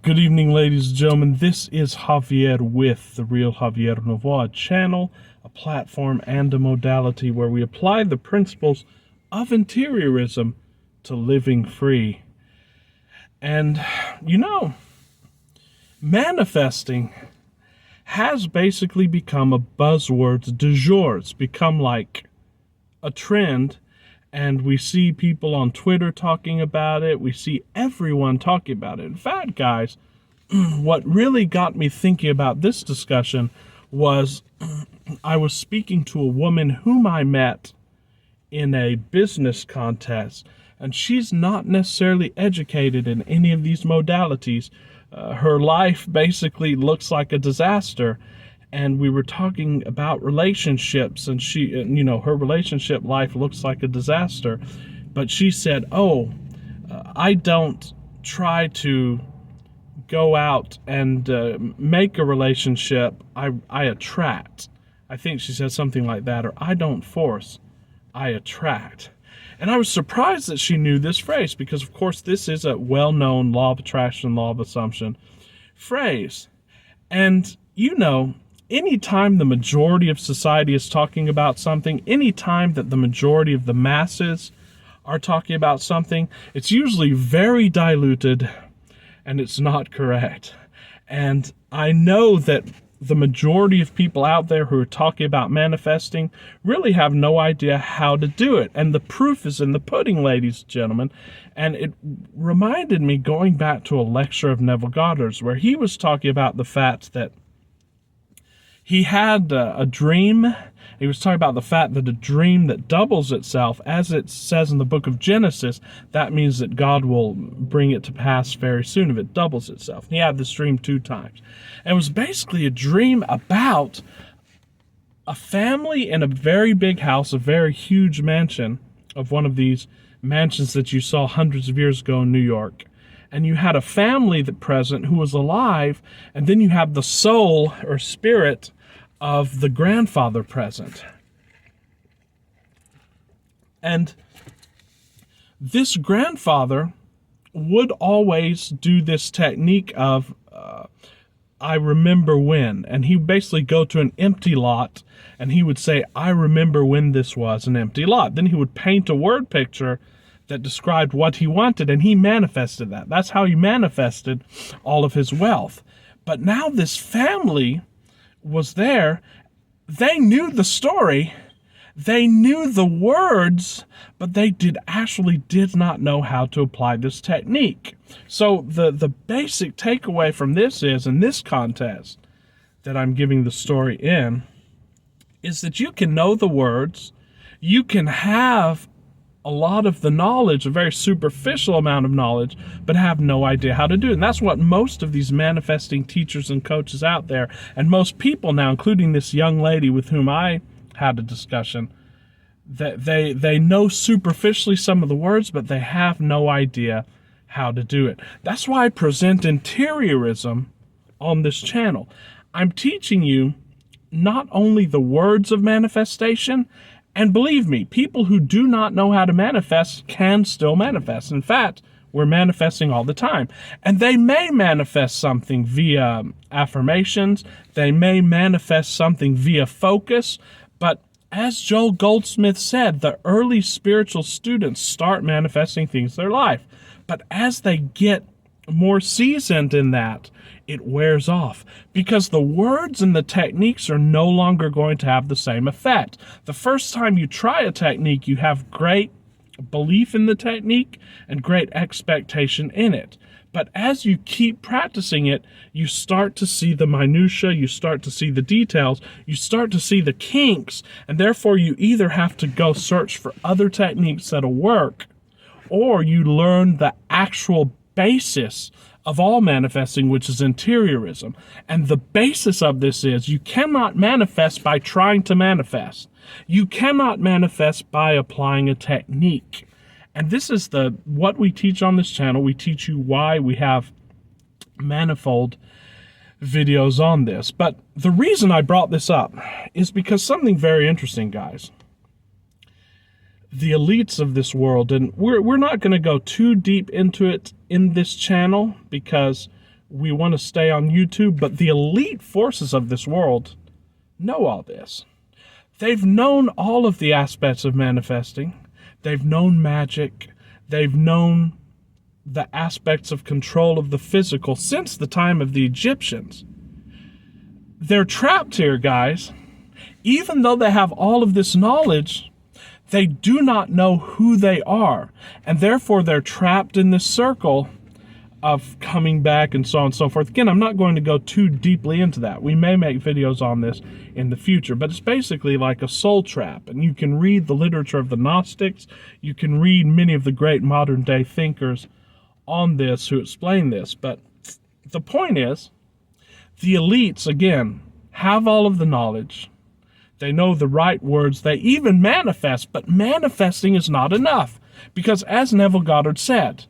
Good evening, ladies and gentlemen. This is Javier with the Real Javier Novoa channel, a platform and a modality where we apply the principles of interiorism to living free. And, manifesting has basically become a buzzword du jour. It's become like a trend. And we see people on Twitter talking about it. We see everyone talking about it. In fact, guys, what really got me thinking about this discussion was I was speaking to a woman whom I met in a business contest. And she's not necessarily educated in any of these modalities. Her life basically looks like a disaster. And we were talking about relationships, and her relationship life looks like a disaster. But she said, I don't try to go out and make a relationship. I attract. I think she said something like that, or I don't force, I attract. And I was surprised that she knew this phrase, because of course this is a well-known law of attraction, law of assumption phrase. And anytime the majority of society is talking about something, anytime that the majority of the masses are talking about something, it's usually very diluted and it's not correct. And I know that the majority of people out there who are talking about manifesting really have no idea how to do it. And the proof is in the pudding, ladies and gentlemen. And it reminded me going back to a lecture of Neville Goddard's where he was talking about the fact that he had a dream. He was talking about the fact that a dream that doubles itself, as it says in the book of Genesis, that means that God will bring it to pass very soon if it doubles itself. He had this dream 2 times. And it was basically a dream about a family in a very big house, a very huge mansion, of one of these mansions that you saw hundreds of years ago in New York. And you had a family present who was alive, and then you have the soul or spirit of the grandfather present. And this grandfather would always do this technique of, I remember when. And he would basically go to an empty lot, and he would say, I remember when this was an empty lot. Then he would paint a word picture that described what he wanted, and he manifested that. That's how he manifested all of his wealth. But now this family was there. They knew the story. They knew the words, but they did not know how to apply this technique. So the basic takeaway from this is, in this contest that I'm giving the story in, is that you can know the words, you can have a lot of the knowledge, a very superficial amount of knowledge, but have no idea how to do it. And that's what most of these manifesting teachers and coaches out there, and most people now, including this young lady with whom I had a discussion, that they know superficially some of the words, but they have no idea how to do it. That's why I present interiorism on this channel. I'm teaching you not only the words of manifestation, and believe me, people who do not know how to manifest can still manifest. In fact, we're manifesting all the time. And they may manifest something via affirmations. They may manifest something via focus. But as Joel Goldsmith said, the early spiritual students start manifesting things in their life. But as they get more seasoned in that, it wears off, because the words and the techniques are no longer going to have the same effect. The first time you try a technique, you have great belief in the technique and great expectation in it. But as you keep practicing it, you start to see the minutia, you start to see the details, you start to see the kinks, and therefore you either have to go search for other techniques that'll work, or you learn the actual basis of all manifesting, which is interiorism. And the basis of this is you cannot manifest by trying to manifest. You cannot manifest by applying a technique. And this is what we teach on this channel. We teach you why we have manifold videos on this. But the reason I brought this up is because something very interesting, guys. The elites of this world, and we're not going to go too deep into it in this channel, because we want to stay on YouTube, but the elite forces of this world know all this. They've known all of the aspects of manifesting. They've known magic. They've known the aspects of control of the physical since the time of the Egyptians. They're trapped here, guys. Even though they have all of this knowledge, they do not know who they are. And therefore, they're trapped in this circle of coming back and so on and so forth. Again, I'm not going to go too deeply into that. We may make videos on this in the future, but it's basically like a soul trap. And you can read the literature of the Gnostics. You can read many of the great modern day thinkers on this who explain this. But the point is, the elites, again, have all of the knowledge. They know the right words. They even manifest, but manifesting is not enough. Because as Neville Goddard said,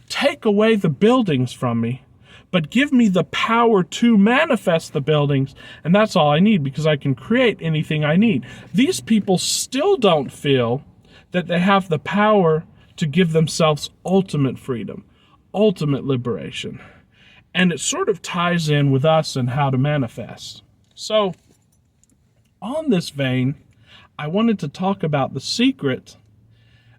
take away the buildings from me, but give me the power to manifest the buildings, and that's all I need, because I can create anything I need. These people still don't feel that they have the power to give themselves ultimate freedom, ultimate liberation. And it sort of ties in with us and how to manifest. So, on this vein, I wanted to talk about the secret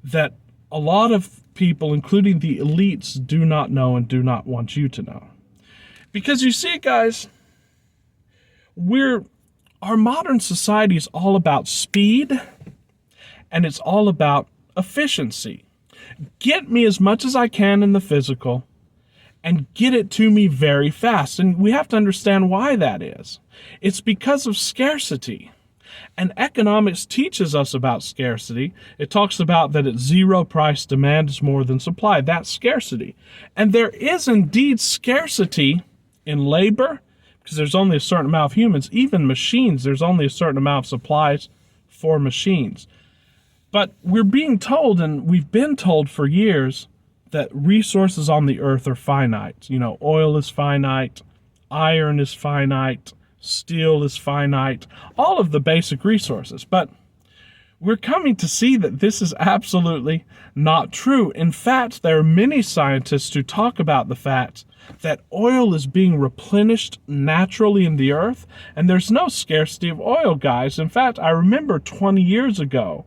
that a lot of people, including the elites, do not know and do not want you to know. Because you see, guys, our modern society is all about speed, and it's all about efficiency. Get me as much as I can in the physical, and get it to me very fast. And we have to understand why that is. It's because of scarcity. And economics teaches us about scarcity. It talks about that at zero price, demand is more than supply. That's scarcity. And there is indeed scarcity in labor, because there's only a certain amount of humans. Even machines, there's only a certain amount of supplies for machines. But we're being told, and we've been told for years, that resources on the earth are finite. You know, oil is finite, iron is finite, steel is finite, all of the basic resources. But we're coming to see that this is absolutely not true. In fact, there are many scientists who talk about the fact that oil is being replenished naturally in the earth, and there's no scarcity of oil, guys. In fact, I remember 20 years ago,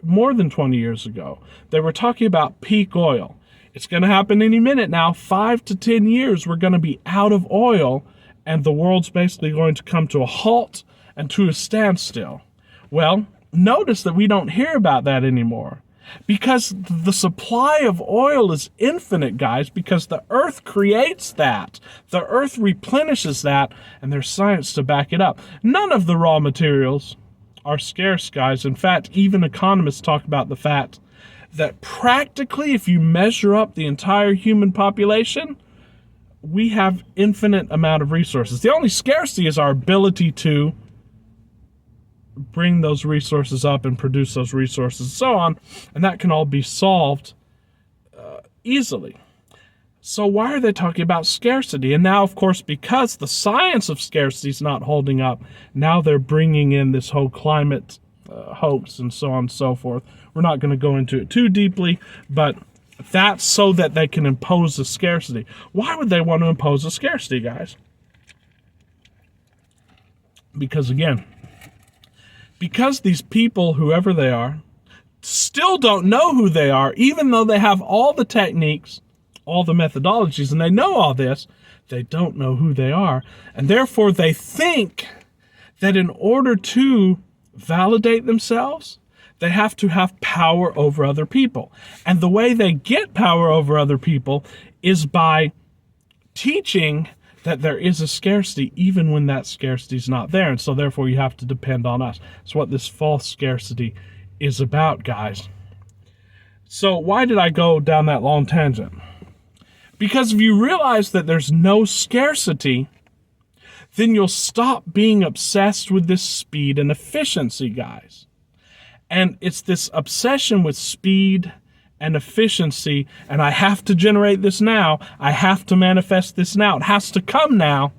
more than 20 years ago, they were talking about peak oil. It's going to happen any minute now. 5 to 10 years, we're going to be out of oil, and the world's basically going to come to a halt and to a standstill. Well, notice that we don't hear about that anymore, because the supply of oil is infinite, guys, because the earth creates that. The earth replenishes that, and there's science to back it up. None of the raw materials are scarce, guys. In fact, even economists talk about the fact that practically, if you measure up the entire human population, we have infinite amount of resources. The only scarcity is our ability to bring those resources up and produce those resources and so on, and that can all be solved easily. So why are they talking about scarcity? And now, of course, because the science of scarcity is not holding up, now they're bringing in this whole climate hoax and so on and so forth. We're not going to go into it too deeply, but that's so that they can impose a scarcity. Why would they want to impose a scarcity, guys? Because, again, because these people, whoever they are, still don't know who they are, even though they have all the techniques, all the methodologies, and they know all this, they don't know who they are. And therefore, they think that in order to validate themselves, they have to have power over other people. And the way they get power over other people is by teaching that there is a scarcity even when that scarcity is not there. And so therefore you have to depend on us. It's what this false scarcity is about, guys. So why did I go down that long tangent? Because if you realize that there's no scarcity, then you'll stop being obsessed with this speed and efficiency, guys. And it's this obsession with speed and efficiency, and I have to generate this now, I have to manifest this now, it has to come now,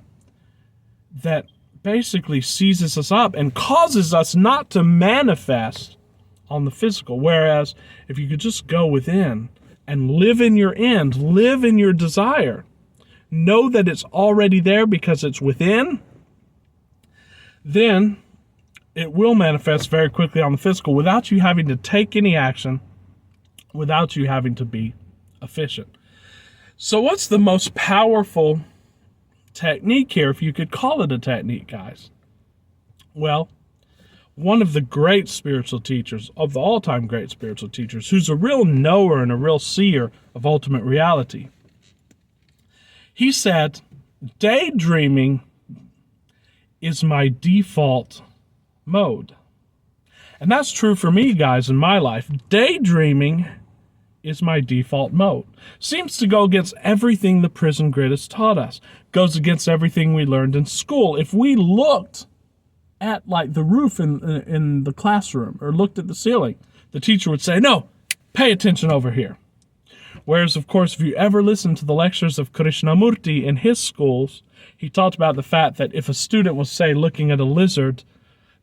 that basically seizes us up and causes us not to manifest on the physical. Whereas if you could just go within and live in your end, live in your desire, know that it's already there because it's within, then it will manifest very quickly on the physical without you having to take any action, without you having to be efficient. So what's the most powerful technique here, if you could call it a technique, guys? Well, one of the great spiritual teachers, of the all-time great spiritual teachers, who's a real knower and a real seer of ultimate reality, he said, daydreaming is my default mode. And that's true for me, guys, in my life. Daydreaming is my default mode. Seems to go against everything the prison grid has taught us. Goes against everything we learned in school. If we looked at like the roof in the classroom or looked at the ceiling, the teacher would say, no, pay attention over here. Whereas, of course, if you ever listen to the lectures of Krishnamurti in his schools, he talked about the fact that if a student was, say, looking at a lizard,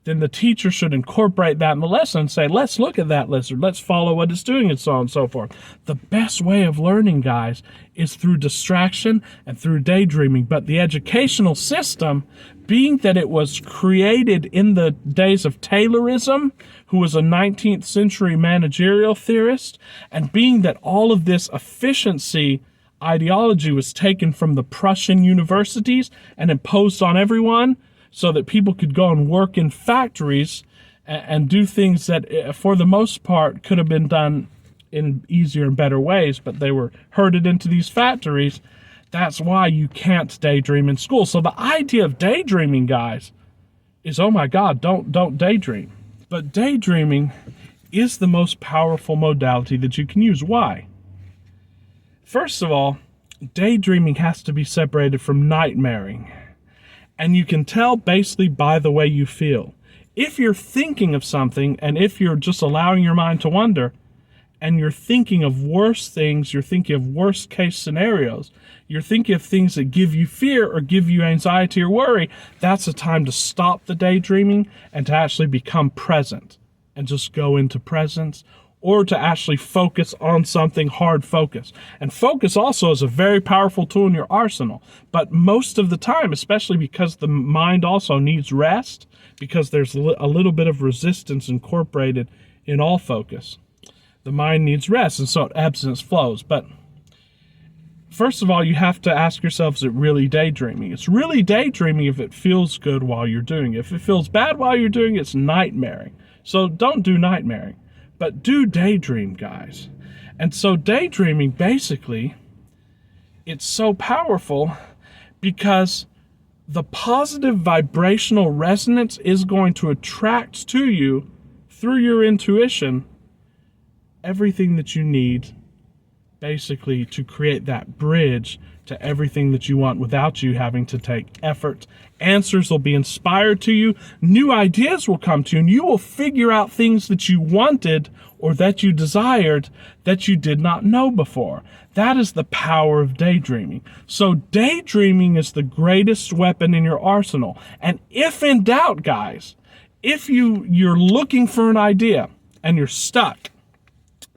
then the teacher should incorporate that in the lesson and say, let's look at that lizard, let's follow what it's doing, and so on and so forth. The best way of learning, guys, is through distraction and through daydreaming. But the educational system, being that it was created in the days of Taylorism, who was a 19th century managerial theorist, and being that all of this efficiency ideology was taken from the Prussian universities and imposed on everyone, so that people could go and work in factories and do things that, for the most part, could have been done in easier and better ways, but they were herded into these factories. That's why you can't daydream in school. So the idea of daydreaming, guys, is, oh my God, don't daydream. But daydreaming is the most powerful modality that you can use. Why? First of all, daydreaming has to be separated from nightmaring. And you can tell basically by the way you feel. If you're thinking of something, and if you're just allowing your mind to wander, and you're thinking of worse things, you're thinking of worst case scenarios, you're thinking of things that give you fear or give you anxiety or worry, that's a time to stop the daydreaming and to actually become present and just go into presence, or to actually focus on something, hard focus. And focus also is a very powerful tool in your arsenal. But most of the time, especially because the mind also needs rest, because there's a little bit of resistance incorporated in all focus, the mind needs rest, and so it ebbs and it flows. But first of all, you have to ask yourself, is it really daydreaming? It's really daydreaming if it feels good while you're doing it. If it feels bad while you're doing it, it's nightmaring. So don't do nightmaring. But do daydream, guys. And so daydreaming, basically, it's so powerful because the positive vibrational resonance is going to attract to you, through your intuition, everything that you need, basically, to create that bridge to everything that you want without you having to take effort. Answers will be inspired to you. New ideas will come to you, and you will figure out things that you wanted or that you desired that you did not know before. That is the power of daydreaming. So daydreaming is the greatest weapon in your arsenal. And if in doubt, guys, if you're looking for an idea and you're stuck,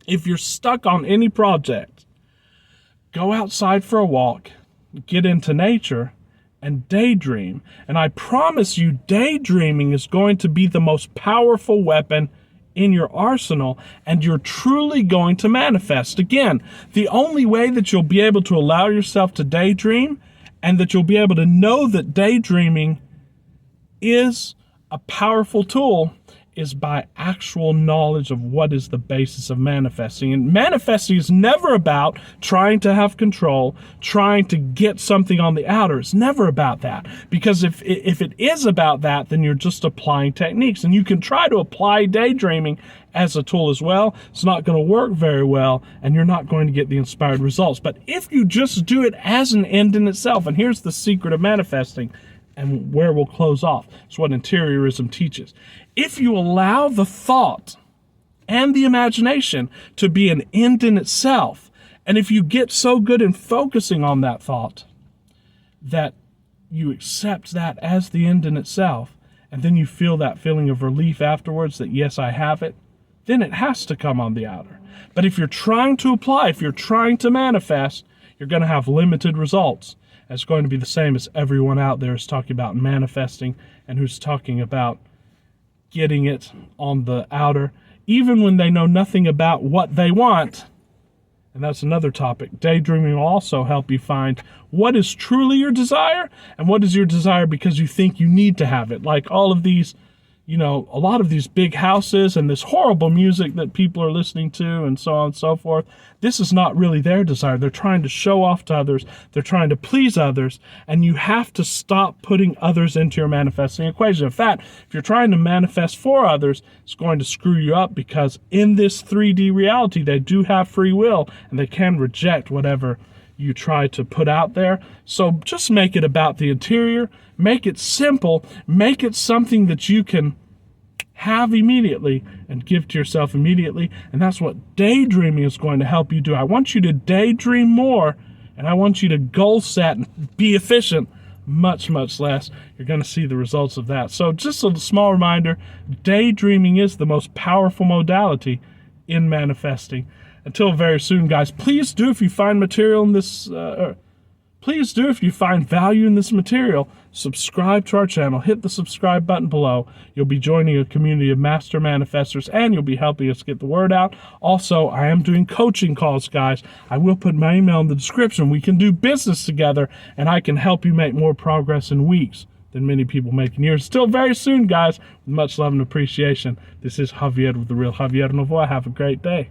if you're stuck on any project, go outside for a walk, get into nature, and daydream. And I promise you, daydreaming is going to be the most powerful weapon in your arsenal, and you're truly going to manifest. Again, the only way that you'll be able to allow yourself to daydream, and that you'll be able to know that daydreaming is a powerful tool, is by actual knowledge of what is the basis of manifesting. And manifesting is never about trying to have control, trying to get something on the outer. It's never about that. Because if it is about that, then you're just applying techniques. And you can try to apply daydreaming as a tool as well. It's not going to work very well, and you're not going to get the inspired results. But if you just do it as an end in itself, and here's the secret of manifesting, and where we'll close off. It's what Interiorism teaches. If you allow the thought and the imagination to be an end in itself, and if you get so good in focusing on that thought that you accept that as the end in itself, and then you feel that feeling of relief afterwards that, yes, I have it, then it has to come on the outer. But if you're trying to apply, if you're trying to manifest, you're going to have limited results. It's going to be the same as everyone out there is talking about manifesting and who's talking about getting it on the outer, even when they know nothing about what they want. And that's another topic. Daydreaming will also help you find what is truly your desire and what is your desire because you think you need to have it. Like all of these, a lot of these big houses and this horrible music that people are listening to and so on and so forth. This is not really their desire. They're trying to show off to others. They're trying to please others. And you have to stop putting others into your manifesting equation. In fact, if you're trying to manifest for others, it's going to screw you up because in this 3D reality, they do have free will and they can reject whatever you try to put out there. So just make it about the interior. Make it simple. Make it something that you can have immediately and give to yourself immediately. And that's what daydreaming is going to help you do. I want you to daydream more, and I want you to goal set and be efficient much, much less. You're going to see the results of that. So just a small reminder, daydreaming is the most powerful modality in manifesting. Until very soon, guys, please do, if you find material in this, please do, if you find value in this material, subscribe to our channel. Hit the subscribe button below. You'll be joining a community of master manifestors, and you'll be helping us get the word out. Also, I am doing coaching calls, guys. I will put my email in the description. We can do business together, and I can help you make more progress in weeks than many people make in years. Still very soon, guys. With much love and appreciation. This is Javier with The Real Javier Novoa. Have a great day.